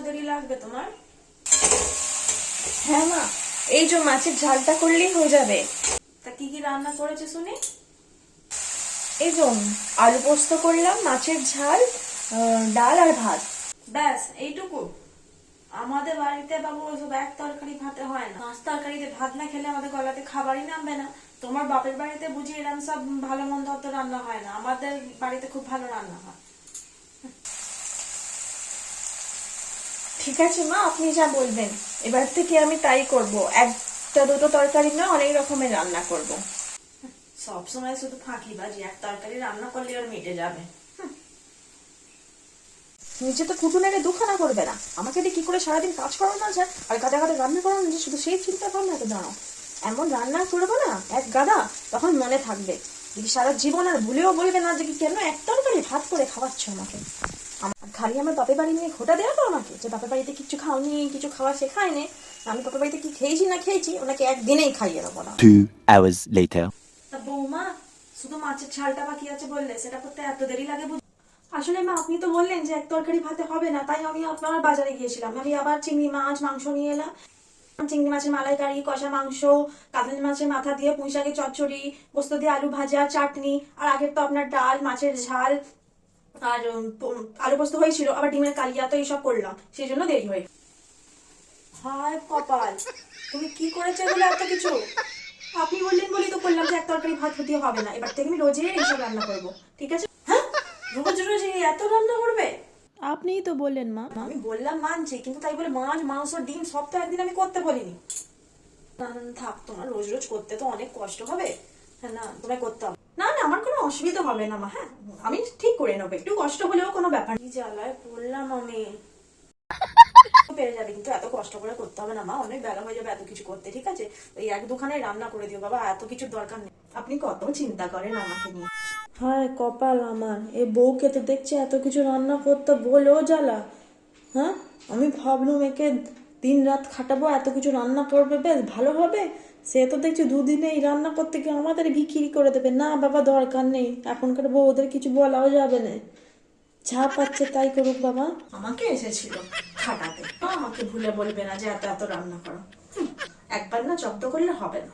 দেরি লাগবে তোমার? হ্যাঁ মা, এই যে মাছের ঝালটা করলেই হয়ে যাবে। তা কি কি রান্না করেছে শুনি? এই যে আলু পোস্ত করলাম, মাছের ঝাল, ডাল আর ভাত। ব্যাস এইটুকু? আমাদের বাড়িতে বাবু ওসব এক তরকারি ভাতে হয় না। 5 তরকারিতে ভাত না খেলে আমাদের গলাতে খাবারই নামবে না। তোমার বাপের বাড়িতে বুঝি এরকম সব ভালো মন্দ অত রান্না হয় না, আমাদের বাড়িতে খুব ভালো রান্না হয়। ঠিক আছে মা, আপনি যা বলবেন এবার থেকে আমি তাই করব। একটা দুটো তরকারি না, অনেক রকমের রান্না করব। সবসময় শুধু ফাঁকিবাজি, এক তরকারি রান্না করলে আর মিটে যাবে। নিজে তো ফুটুনেরে দুখানা করবে না, আমাকে দিয়ে কি করে সারাদিন কাজ করানো যায় আর গাদা গাদা রান্না করানো যায়, শুধু সেই চিন্তা ভাবনা তো জানো। এমন রান্না করবো না এক গাদা, তখন মনে থাকবে যদি সারা জীবন আর ভুলেও বলবে না যে কি কেন এক তরকারি ভাত করে খাওয়াচ্ছ আমাকে। খালি আমার বাপের বাড়ি নিয়ে ঘোটা দেওয়া তো আমাকে, যে বাপের বাড়িতে কিছু খাওনি, কিছু খাওয়া শেখায় নে। আমি বাপের বাড়িতে কি খেয়েছি না খেয়েছি ওনাকে একদিনেই খাইয়ে দেবো না। 2 hours later. তা বৌমা, শুধু মাছের ঝালটা বাকি আছে বললে, সেটা করতে এত দেরি লাগে? আসলে মা, আপনি তো বললেন যে এক তরকারি ভাতে হবে না, তাই আমি আপনার বাজারে গিয়েছিলাম। আমি আবার চিংড়ি মাছ মাংস নিয়ে এলাম। চিংড়ি মাছের মালাইকারি, কষা মাংস, কাতলা মাছের মাথা দিয়ে পুঁই শাকের চচ্চড়ি, পোস্ত দিয়ে আলু ভাজা, চাটনি, আর আগের তো আপনার ডাল, মাছের ঝাল আর আলু পোস্ত হয়েছিল, আবার ডিমের কালিয়া, তো এইসব করলাম, সেই জন্য দেরি হয়ে গেল। হায় কপাল, তুমি কি করেছো এগুলো এত কিছু? আপনি বললেন বলেই তো করলাম যে এক তরকারি ভাত দিয়ে হবে না, এবার থেকে আমি রোজই এইসব রান্না করবো, ঠিক আছে? হ্যাঁ, রোজ রোজ এই এত রান্না করবে? আপনিই তো বললেন মা। আমি বললাম মানছি, কিন্তু তাই বলে মাছ মাংস ডিম সব তো একদিন আমি করতে বলিনি। না না, থাক, তোমার রোজ রোজ করতে তো অনেক কষ্ট হবে। হ্যাঁ, না তোমায় করতে হবে। না না, আমার কোনো অসুবিধা হবে না মা। হ্যাঁ, আমি ঠিক করে নেবো, একটু কষ্ট হলেও কোনো ব্যাপার কি জ্বালায় পড়লাম আমি। পেরে যাবে, কিন্তু এত কষ্ট করে করতে হবে না মা, অনেক বেলা হয়ে যাবে এত কিছু করতে। ঠিক আছে, ওই এক দুখানে রান্না করে দিও বাবা, এত কিছুর দরকার নেই। আপনি কত চিন্তা করেন আমাকে নিয়ে। হায় কপাল আমার, এই বউকে তো দেখছি এত কিছু রান্না করতে বলেও জ্বালা। হ্যাঁ, আমি ভাবলাম একে দিন রাত খাটাবো, এত কিছু রান্না করবে, বেশ ভালো হবে। সে তো দেখছি দুদিনে এই রান্না করতে গিয়ে আমাদের বিক্রি করে দেবে। না বাবা, দরকার নেই, এখনকার বউদের কিছু বলাও যাবে না, যা পাচ্ছে তাই করুক বাবা। আমাকে এসেছিল খাটাতে, তো আমাকে ভুলে বলবে না যে এত এত রান্না করো। একবার না জব্দ করলে হবে না।